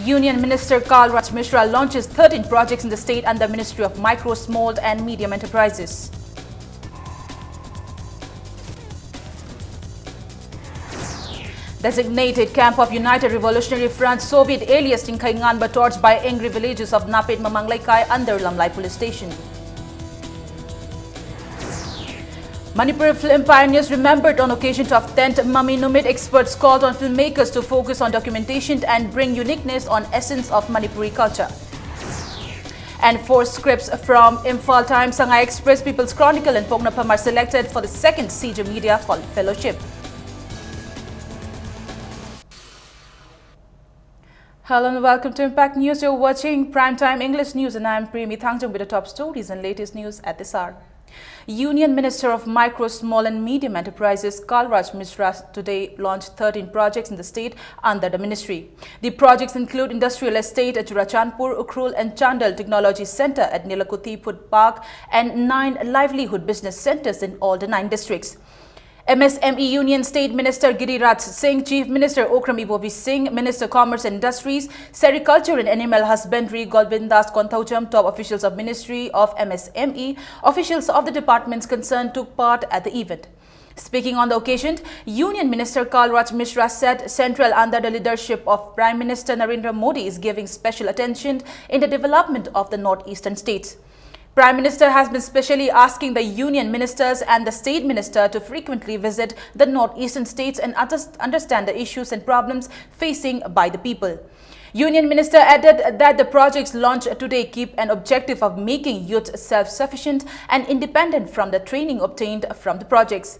Union Minister Kalraj Mishra launches 13 projects in the state under Ministry of Micro, Small and Medium Enterprises. Designated camp of United Revolutionary Front Soviet alias Tingkhainganba torched by angry villagers of Napit Mamanglaikai under Lamlai police station. Manipur film pioneers remembered on occasion of 10th Mami Numit. Experts called on filmmakers to focus on documentation and bring uniqueness on essence of Manipuri culture. And 4 scripts from Imphal Times, Shanghai Express, People's Chronicle and Pongnapam are selected for the second CJ Media Fellowship. Hello and welcome to Impact News. You're watching Primetime English News and I'm Premi Thangjung with the top stories and latest news at this hour. Union Minister of Micro, Small and Medium Enterprises Kalraj Mishra today launched 13 projects in the state under the ministry. The projects include Industrial Estate at Churachandpur, Ukhrul and Chandal Technology Center at Nilakuti Food Park and 9 livelihood business centers in all the 9 districts. MSME Union State Minister Giriraj Singh, Chief Minister Okram Ibobi Singh, Minister Commerce and Industries, Sericulture and Animal Husbandry Govindas Konthaujam, top officials of Ministry of MSME, officials of the departments concerned took part at the event. Speaking on the occasion, Union Minister Kalraj Mishra said Central under the leadership of Prime Minister Narendra Modi is giving special attention in the development of the northeastern states. Prime Minister has been specially asking the Union Ministers and the State Minister to frequently visit the northeastern states and understand the issues and problems facing by the people. Union Minister added that the projects launched today keep an objective of making youth self-sufficient and independent from the training obtained from the projects.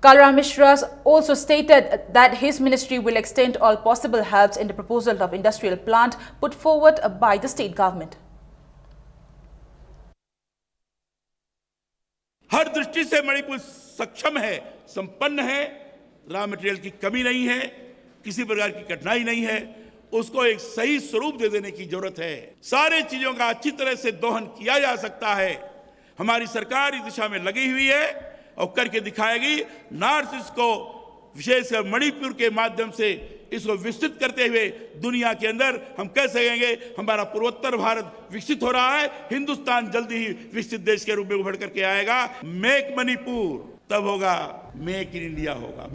Kalraj Mishra also stated that his ministry will extend all possible helps in the proposal of industrial plant put forward by the state government. हर दृष्टि से मणिपुर सक्षम है, संपन्न है, raw material की कमी नहीं है, किसी प्रकार की कठिनाई नहीं है, उसको एक सही स्वरूप दे देने की जरूरत है। सारे चीजों का अच्छी तरह से दोहन किया जा सकता है। हमारी सरकार इस दिशा में लगी हुई है और करके दिखाएगी। नॉर्थ ईस्ट को विशेषकर मणिपुर के माध्यम से इसको विकसित करते हुए दुनिया के अंदर हम कह सकेंगे हमारा पूर्वोत्तर भारत विकसित हो रहा है। हिंदुस्तान जल्दी ही विकसित देश के रूप में उभर करके आएगा। मेक मणिपुर तब होगा, मेक इन इंडिया होगा।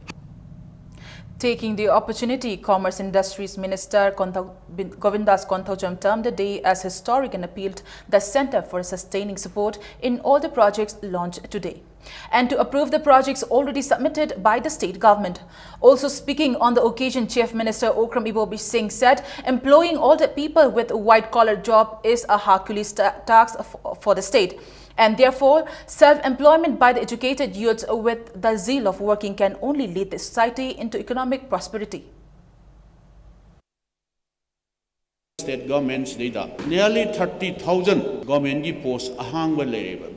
Taking the opportunity, Commerce Industries Minister Govindas Konthaujam termed the day as historic and appealed the Centre for sustaining support in all the projects launched today and to approve the projects already submitted by the state government. Also speaking on the occasion, Chief Minister Okram Ibobi Singh said employing all the people with a white-collar job is a Hercules task for the state. And therefore, self-employment by the educated youths with the zeal of working can only lead the society into economic prosperity. State governments data nearly 30,000 government posts ahang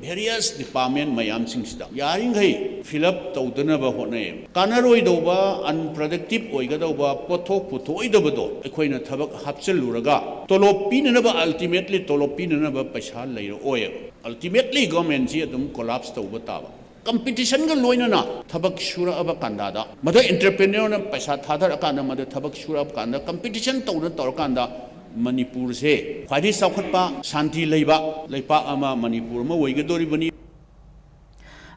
various department mayam singsida yaring hai fill up tawdanaba hotnay kanaroi doba unproductive oigadoba pothok puthoi dobado ekhoina thabak hapchaluraga tolop pinanaba ultimately tolop pinanaba paisa leiro oy ultimately government ji adum collapse tawba taba competition ga loina na thabak shura aba kanda mada entrepreneur na paisa thadar akana mada thabak shura aba kanda competition tawna torkanda Manipur se khwadi saukhatpa shanti leipa ama Manipur ma oigadoribani.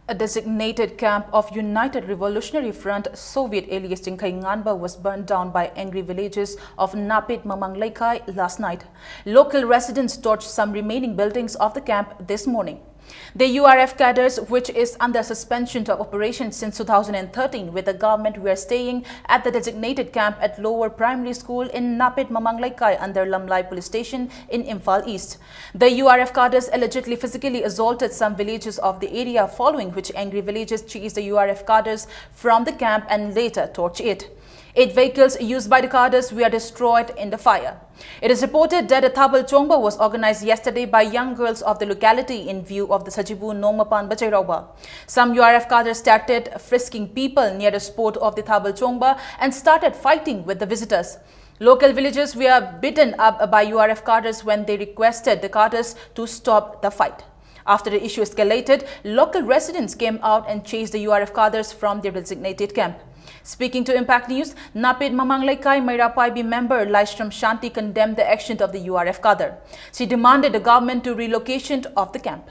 A designated camp of United Revolutionary Front Soviet alias Tingkhainganba was burned down by angry villagers of Napit Mamanglaikai last night. Local residents torched some remaining buildings of the camp this morning. The URF cadres, which is under suspension of operations since 2013 with the government, were staying at the designated camp at Lower Primary School in Napit Mamanglaikai under Lamlai Police Station in Imphal East. The URF cadres allegedly physically assaulted some villagers of the area, following which angry villagers chased the URF cadres from the camp and later torched it. 8 vehicles used by the cadres were destroyed in the fire. It is reported that a Thabal Chongba was organized yesterday by young girls of the locality in view of the Sajibu Nongmapan Bachairauba. Some URF cadres started frisking people near the spot of the Thabal Chongba and started fighting with the visitors. Local villagers were beaten up by URF cadres when they requested the cadres to stop the fight. After the issue escalated, local residents came out and chased the URF cadres from their designated camp. Speaking to Impact News, Napit Mamanglaikai Mairapaibi member Laishram Shanti condemned the action of the URF cadre. She demanded the government to relocation of the camp.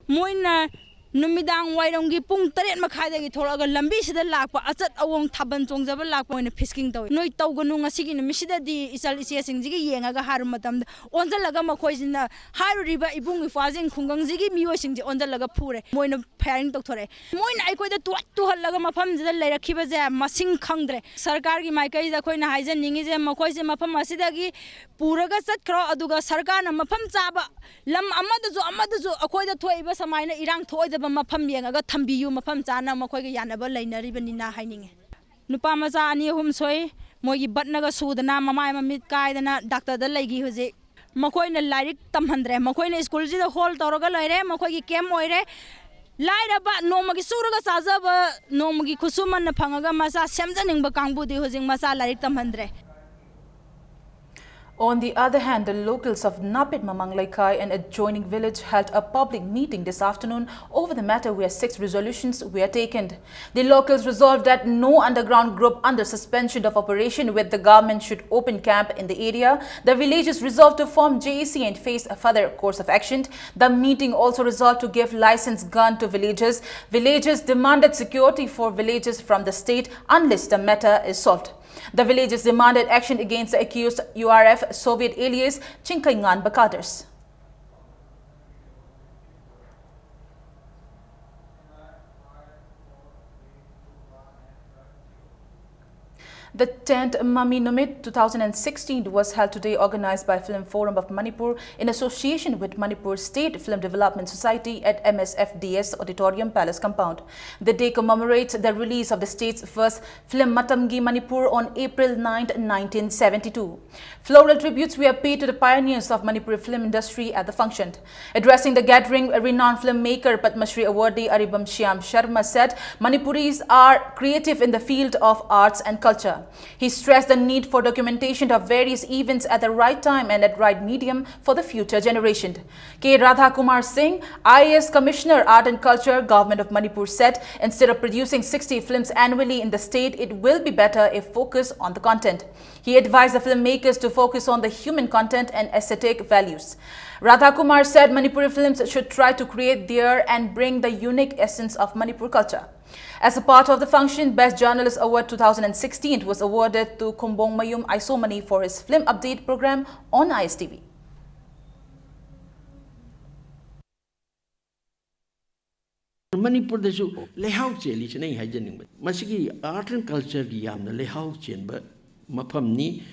Moina Numidang Wairongi Pung Taret Makai Toraga Lambisha Lapa, Azat Awong Taban Tongzaba Lapa in a fisking toy. No Togonunga Sigin, Mishida di Isalisia Singzi, Yanga Harumatam, on the Lagama Koisina, High River Ibung Fazing, Kunganzigi, Muasing on the Lagapure, Moina Parent Doctor. Moin I could to Lagama Pam, the Lera Kibaza, Masing Kangre, Sarkari Maika is a coin Hizen Ningis and Makois Mapamasidagi, Puraga Satkra Aduga Sarkana Mapam Zaba, Lam Amadazu, Akoida Toy, Samina, Irang Toy the Mapam Yanga, Tambiu, Mapam Zana, Makoy Yanaba, Lina, Ribanina Hining. Nupamaza ani humsoy, Moyi Batnaga Sudana, Mama Mid Kaidana, Dr. the Lagi Jose, Makoy in a lyric Tamhandre, Makoy in a school, the whole Toroga Lire, Makoy Kemoire, Lyra but no Magisuraga Sazaba, no Magi Kusuma, Pangaga Masa, Samson Bakambu, the Hosing Masa Lyric Tamhandre. On the other hand, the locals of Napit Mamanglaikai and adjoining village held a public meeting this afternoon over the matter where 6 resolutions were taken. The locals resolved that no underground group under suspension of operation with the government should open camp in the area. The villagers resolved to form JAC and face a further course of action. The meeting also resolved to give licensed gun to villagers. Villagers demanded security for villagers from the state unless the matter is solved. The villagers demanded action against the accused URF Soviet alias Chinkaingan Bakaders. The 10th Mami Numit 2016 was held today, organized by Film Forum of Manipur in association with Manipur State Film Development Society at MSFDS Auditorium Palace Compound. The day commemorates the release of the state's first film Matamgi Manipur on April 9, 1972. Floral tributes were paid to the pioneers of Manipur film industry at the function. Addressing the gathering, a renowned filmmaker Padma Shri awardee Aribam Shyam Sharma said Manipuris are creative in the field of arts and culture. He stressed the need for documentation of various events at the right time and at right medium for the future generation. K. Radha Kumar Singh, IAS Commissioner, Art and Culture, Government of Manipur said instead of producing 60 films annually in the state, it will be better if focused on the content. He advised the filmmakers to focus on the human content and aesthetic values. Radha Kumar said Manipuri films should try to create their and bring the unique essence of Manipur culture. As a part of the function, Best Journalist Award 2016 was awarded to Kumbong Mayum Isomani for his film update program on ISTV. Manipur dasu lehau cheli chenai hajaning ba masigi art and culture gi yamna lehau chen ba mafam ni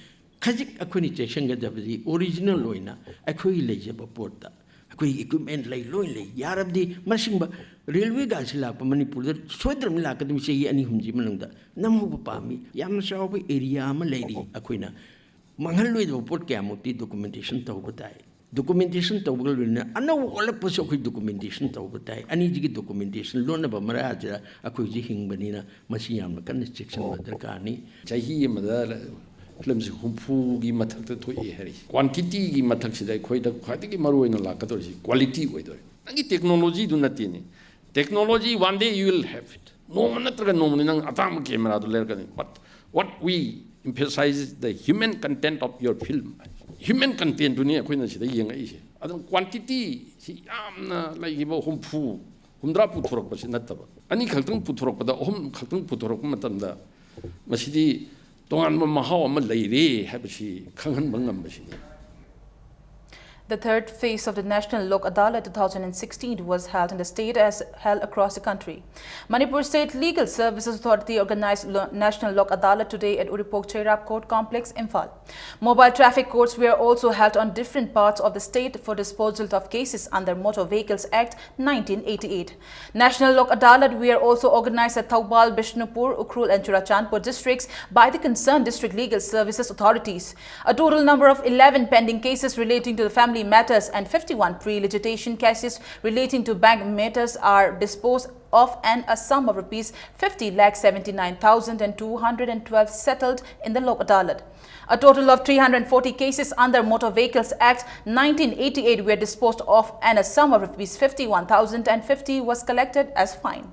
khajik akhoni chesang ga dabdi original loina akhoi leje ba porta akhoi equipment lai loin le yarabdi masing ba railway ga sila pa Manipur da soidram la kadum sei ani humji manungda namhu ba pami yamna saw ba area ma leiri akhoina manghal loi ba port kyamuti documentation taw batai documentation tawgal na ano wala pa so documentation tawbatay ani jigi documentation lona ba maraja ako ji hingbani na masiyam na kan section badar kani chahi mada film si humpu gi mathak ta thoi hari quantity gi mathak si dai khoi da khadi gi maru ina la ka dor si quality oi dor ngi technology du nati ni technology one day you will have it no manatra no nang atam camera du ler kan but what we emphasize the human content of your film. Human content dunia kau nasi dah yang ini. Adun quantity si amna lagi bawa humpu, humdra puturok pasti nak tahu. Ani kaltung puturok pada kaltung puturok macam dah. Masih di tuan memahau amal lairi, hai pasti kangen bangam pasti. The third phase of the National Lok Adalat 2016 was held in the state as held across the country. Manipur State Legal Services Authority organized National Lok Adalat today at Uripok Chairap Court Complex, Imphal. Mobile traffic courts were also held on different parts of the state for disposal of cases under Motor Vehicles Act 1988. National Lok Adalat were also organized at Taubal, Bishnupur, Ukhrul and Churachandpur districts by the concerned district legal services authorities. A total number of 11 pending cases relating to the family family matters and 51 pre-litigation cases relating to bank matters are disposed of, and a sum of rupees 50,79,212 settled in the Lok Adalat. A total of 340 cases under Motor Vehicles Act 1988 were disposed of, and a sum of rupees 51,050 was collected as fine.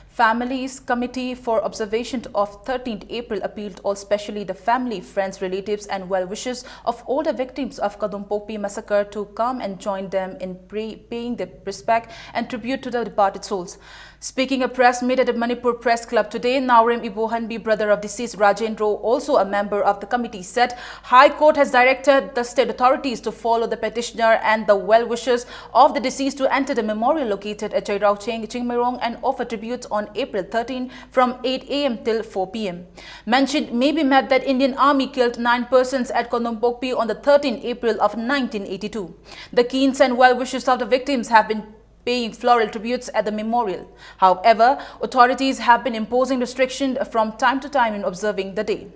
Families Committee for Observation of 13th April appealed all, especially the family, friends, relatives and well-wishers of all the victims of Kadumpokpi massacre to come and join them in paying their respect and tribute to the departed souls. Speaking a press meet at the Manipur Press Club today, Naurem Ibohanbi, brother of deceased Rajendro, also a member of the committee, said High Court has directed the state authorities to follow the petitioner and the well-wishers of the deceased to enter the memorial located at Jairaucheng, Chingmerong and offer tribute on April 13 from 8 a.m. till 4 p.m. Mentioned may be met that Indian Army killed 9 persons at Kadumpokpi on the 13th April of 1982. The keens and well-wishers of the victims have been paying floral tributes at the memorial. However, authorities have been imposing restrictions from time to time in observing the day.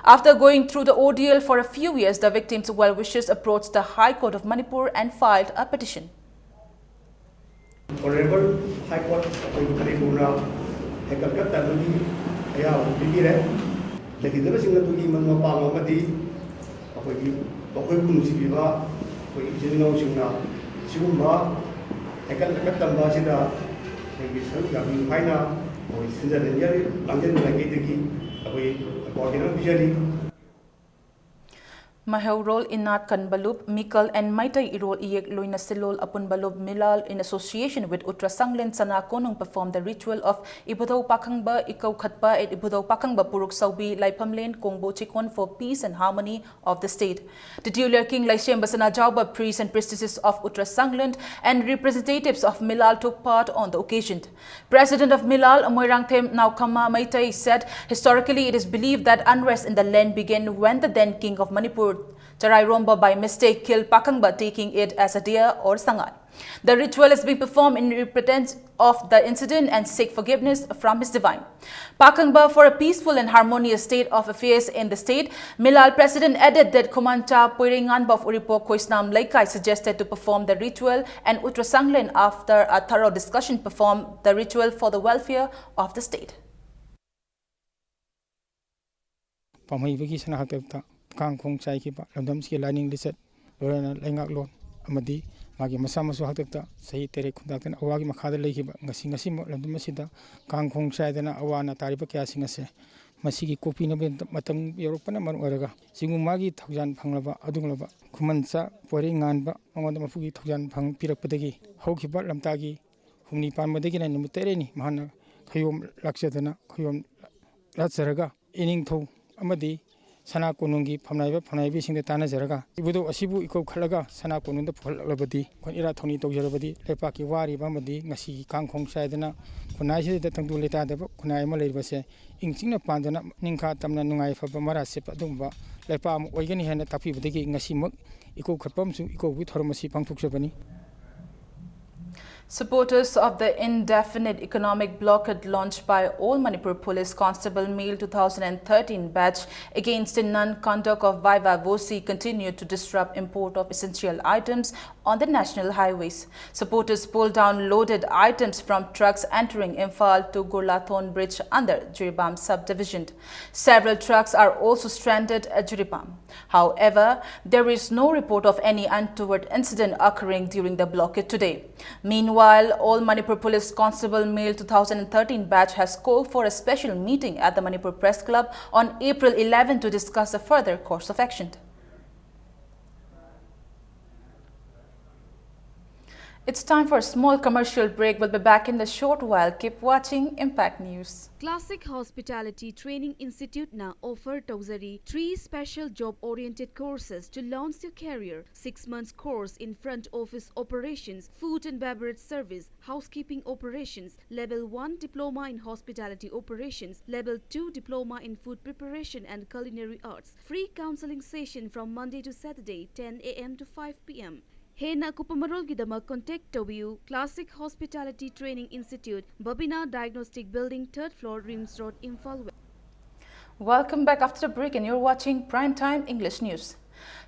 After going through the ordeal for a few years, the victims' well-wishers approached the High Court of Manipur and filed a petition. Honorable High Court of Manipur Calcutta Aya Bigire, the Hidabasing of the Mapama Madi, Bakun Sibiva, General Singna, Sumba, I can cut them Basida, maybe some young Pina, or Sinza and Yari, London like Itaki, away about visually. Mahaurol Inat Kanbalub, Mikal and Maitai Irol Iek Loina Silol Apun Balub Milal in association with Utra Sanglen Sana Konung performed the ritual of Ibudaw Pakangba, Ikaw Khatpa at Ibudaw Pakangba Puruk Saubi, Laipamlen, Kongbo Chikon for peace and harmony of the state. Titular King Laishem Basana Jauba, priests and priestesses of Utra Sanglen and representatives of Milal took part on the occasion. President of Milal, Moirangthem Naukama Maitai, said historically it is believed that unrest in the land began when the then king of Manipur, Charai Romba, by mistake killed Pakangba, taking it as a deer or sangai. The ritual is being performed in repentance of the incident and seek forgiveness from his divine. Pakangba for a peaceful and harmonious state of affairs in the state. Milal president added that Kumancha Puiringan of Uripo Koisnam Laikai suggested to perform the ritual, and Utra Sanglen, after a thorough discussion, performed the ritual for the welfare of the state. Kang Kong Chai Kipa, Lamski Lining Lisset, Lorena Langak Lord, Amadi, Magi Masamasu Hakta, Say Tere Kundak and Awagi Makada Lake, Gasingasimo, Landumasida, Kang Kong Chai, then Awana Taripa Singase, Masiki Kopina Matam European Oraga, Singumagi, Tajan Panglava, Adunglava, Kumansa, Poringanba, Amadamugi, Tajan Pang Pirapategi, Hokipa Lamtagi, Humni Palmadegin and Mutereni, Mahana, Kayum Laksatana, Kayum Latsaraga, Inning To, Amadi. Sana Kunungi, Panaibi, sing the Tana Zeraga. Ibudo Asibu Iko Kalaga, Sana Kununda Labadi, Konira Tony Tojarabadi, Lepaki Wari, Bamadi, Nasi, Kang Kong Sadana, Kunai the Tanguleta, Kunai Malay Base, Inchina Pandana, Ninka Tamna Nungai for Bamara Sepa Dumba, Lepam, Wagani Hana Tapi, Digi, Nasimuk, Iko Kapam, Iko with Hormasi Pangpuksabani. Supporters of the indefinite economic blockade launched by All Manipur Police Constable Mail 2013 batch against the non-conduct of Viva Vosi continued to disrupt import of essential items on the national highways. Supporters pulled down loaded items from trucks entering Imphal to Gurlathon Bridge under Jiribam subdivision. Several trucks are also stranded at Jiribam. However, there is no report of any untoward incident occurring during the blockade today. Meanwhile, All Manipur Police Constable Mail 2013 batch has called for a special meeting at the Manipur Press Club on April 11 to discuss a further course of action. It's time for a small commercial break. We'll be back in a short while. Keep watching Impact News. Classic Hospitality Training Institute now offer Tauzari 3 special job-oriented courses to launch your career. 6 months course in front office operations, food and beverage service, housekeeping operations, level 1 diploma in hospitality operations, level 2 diploma in food preparation and culinary arts. Free counseling session from Monday to Saturday 10 a.m. to 5 p.m. Hena Kupamarol Gidama contact Tobiu Classic Hospitality Training Institute, Babina Diagnostic Building, 3rd floor, Rims Road, Imphal. Welcome back after the break, and you're watching Primetime English News.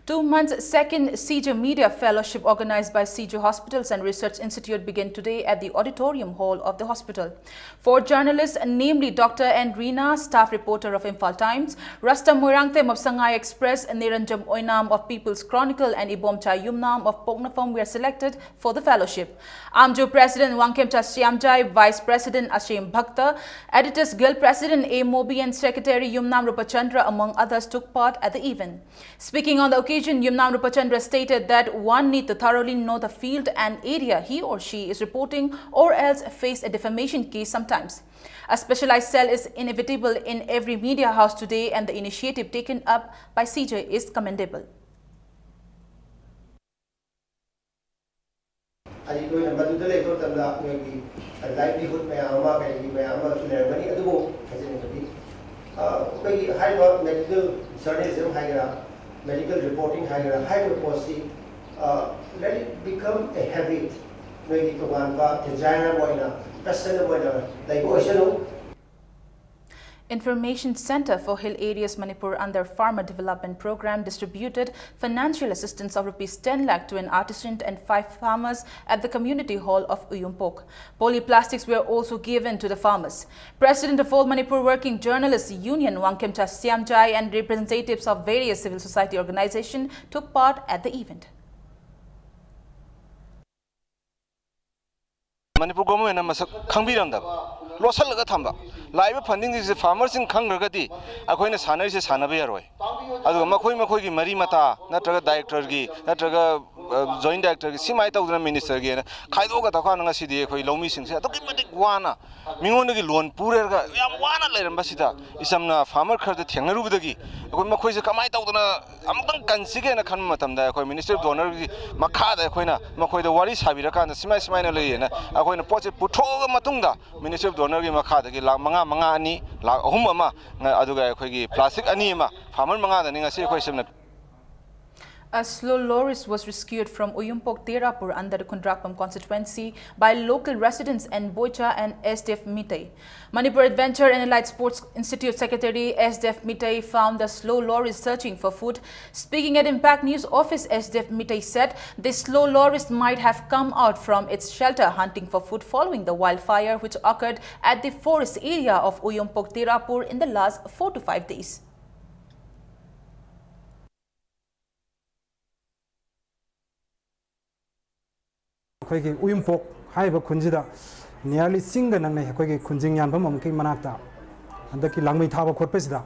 2 months second CJ Media Fellowship organized by CJ Hospitals and Research Institute began today at the auditorium hall of the hospital. 4 journalists, namely Dr. N. Rina, staff reporter of Imphal Times, Rastam Moirangthem of Sangay Express, Niranjam Oinam of People's Chronicle, and Ibomcha Yumnam of Pognafam were selected for the fellowship. Amju President Wangkemcha Siamjai, Vice President Ashim Bhakta, Editors Guild President A. Mobi, and Secretary Yumnam Rupachandra, among others, took part at the event. Speaking on the occasion, Yumnam Rupachandra stated that one need to thoroughly know the field and area he or she is reporting, or else face a defamation case sometimes. A specialized cell is inevitable in every media house today, and the initiative taken up by CJ is commendable. Medical reporting high policy, let it become a habit. Information Center for Hill Areas Manipur under Farmer Development Program distributed financial assistance of Rs 10 lakh to an artisan and 5 farmers at the community hall of Uyumpok. Polyplastics were also given to the farmers. President of All Manipur Working Journalists Union Wangkemcha Siamjai and representatives of various civil society organizations took part at the event. Manipur government masak khangbiramdaba losalaga thamba live funding is farmers in khangragadi akoina sanari se sanaba yaroi aduga makhoi gi mari mata natraga director gi natraga joint director gi simai tawdana minister gi khaidoga takha nga sidi khoi lomi sing se aduki madik wana mingon gi loan purerga yam wana leiramba sida isamna farmer kharda thengnarubudagi akoi makhoi se kamai tawdana amtang kansige na khan matamda akoi minister donor gi makha da khoina makhoi da wari sabira kan simai na leina akoina poche puthoga matungda minister donor gi makha da gi lakh manga ani lakh ahum ama aduga khoi gi plastic ani ama farmer manga da ninga se khoi semna. A slow lorry was rescued from Uyumpok Terapur under the Kundrakpam constituency by local residents and Boicha and SDF Mitay. Manipur Adventure and Allied Sports Institute Secretary SDF Mitay found the slow lorry searching for food. Speaking at Impact News office, SDF Mitay said the slow lorries might have come out from its shelter hunting for food following the wildfire which occurred at the forest area of Uyumpok Terapur in the last 4 to 5 days. Uyumpok haiba khunjida nearly singa nang nei khoi khunjing yan pham amki manakta andaki langmei thaba khotpesida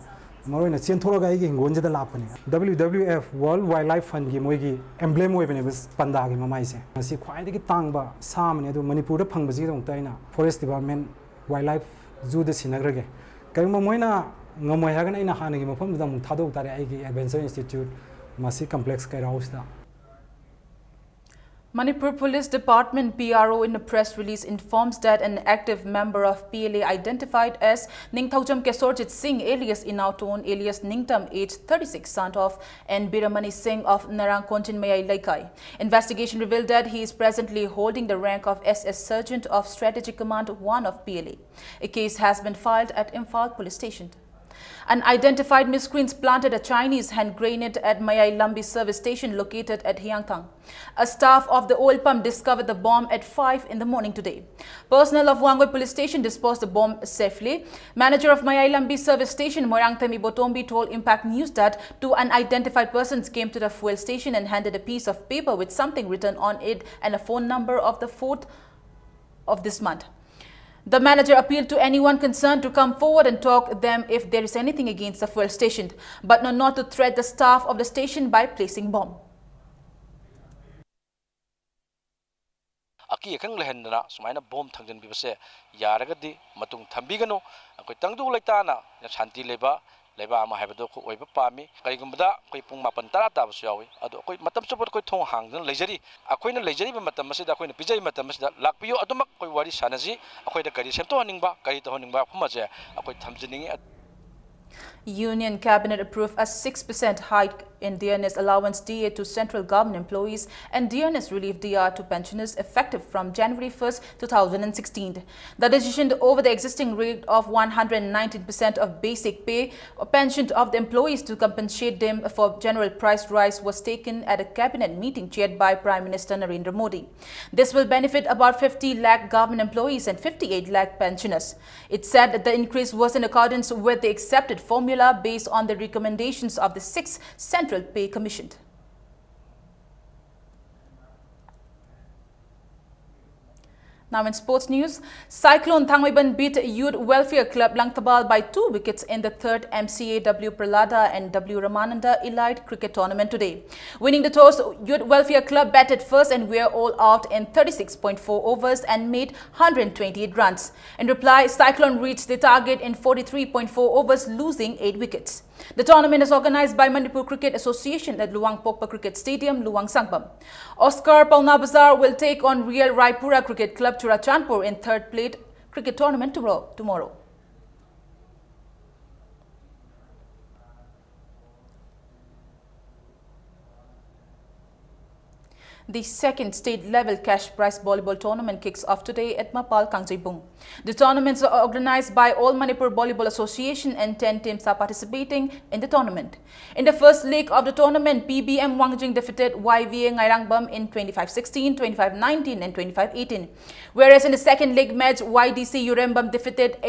maroina chenthoroga igi ngonjida lapani WWF World Wildlife Fund gi moigi emblem oibene bus panda gi mamaise asi khwaidagi tangba samane du Manipur da phangbaji dong taina Forest Department Wildlife Zoo da sinagrage kaima moina ngamoi hagan ina hanagi mafam da mung thadok tare igi Adventure Institute masi complex kai rausda. Manipur Police Department PRO in a press release informs that an active member of PLA identified as Ningthaujam Kesorjit Singh alias Inauton alias Ningtam age 36 son of and Biramani Singh of Narangkonchin Mayai Laikai. Investigation revealed that he is presently holding the rank of SS Sergeant of Strategic Command 1 of PLA. A case has been filed at Imphal Police Station. Unidentified miscreants planted a Chinese hand grenade at Mayai Lambi service station located at Hyangthang. A staff of the oil pump discovered the bomb at 5 in the morning today. Personnel of Wangoi police station disposed the bomb safely. Manager of Mayai Lambi service station Moirangthem Ibotombi told Impact News that 2 unidentified persons came to the fuel station and handed a piece of paper with something written on it and a phone number of the 4th of this month. The manager appealed to anyone concerned to come forward and talk them if there is anything against the fuel station, but not to threat the staff of the station by placing bomb. Aki ekang lehendana sumaina bomb thangjan bibase yaragadi matung thambigano akoi tangdu laitana shanti leba ama haibado ko oiba pami karigumda koi pung mapan tara ta basu yawi ado koi matam support koi thong hangdan lejari akoina lejari ba matam masida akoina pijai matam masida lakpiyo adumak koi wari sanaji akoida kari semto haningba kari to haningba phumaje akoi thamjiningi. Union Cabinet approved a 6% hike in dearness allowance DA to central government employees and dearness relief DR to pensioners effective from January 1st, 2016. The decision over the existing rate of 119% of basic pay or pension of the employees to compensate them for general price rise was taken at a cabinet meeting chaired by Prime Minister Narendra Modi. This will benefit about 50 lakh government employees and 58 lakh pensioners. It said that the increase was in accordance with the accepted formula based on the recommendations of the 6th Central Pay Commission. Now in sports news, Cyclone Thangmaiban beat Youth Welfare Club Langtabal by 2 wickets in the third MCA W Pralada and W Ramananda Elite Cricket Tournament today. Winning the toss, Youth Welfare Club batted first and were all out in 36.4 overs and made 128 runs. In reply, Cyclone reached the target in 43.4 overs, losing 8 wickets. The tournament is organized by Manipur Cricket Association at Luang Pokpa Cricket Stadium, Luang Sangpam. Oscar Paulnabazar will take on Real Raipura Cricket Club Churachandpur in third plate cricket tournament tomorrow. The second state-level cash prize volleyball tournament kicks off today at Mapal, Kangjaibung. The tournaments are organized by All Manipur Volleyball Association and 10 teams are participating in the tournament. In the first leg of the tournament, PBM Wangjing defeated YVA Ngairangbam in 25-16, 25-19 and 25-18. Whereas in the second leg match, YDC Urembam defeated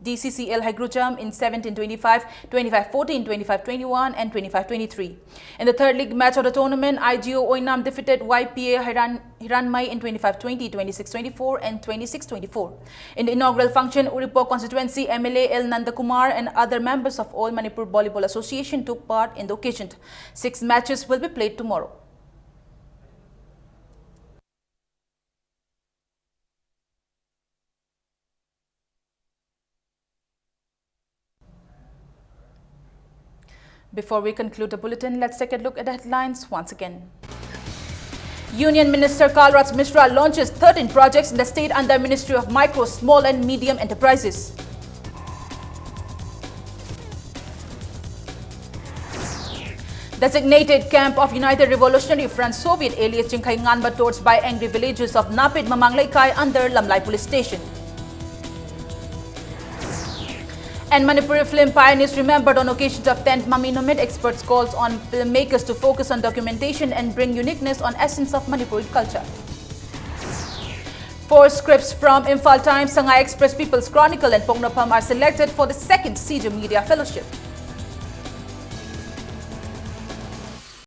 DCCL Haigrujam in 17-25, 25-14, 25-21 and 25-23. In the third league match of the tournament, IGO Oinam defeated YPA Hiranmai in 25-20, 26-24 and 26-24. In the inaugural function, Uripo constituency MLA L. Nandakumar and other members of All Manipur Volleyball Association took part in the occasion. 6 matches will be played tomorrow. Before we conclude the bulletin, let's take a look at the headlines once again. Union Minister Kalraj Mishra launches 13 projects in the state under Ministry of Micro, Small and Medium Enterprises. Designated camp of United Revolutionary Front Soviet alias Jingkai Nganba torched by angry villagers of Napit Mamanglaikai under Lamlai Police Station. And Manipuri film pioneers remembered on occasions of 10th Mami Nomad. Experts calls on filmmakers to focus on documentation and bring uniqueness on essence of Manipuri culture. 4 scripts from Imphal Times, Sangay Express, People's Chronicle and Pongnapam are selected for the second CJ Media Fellowship.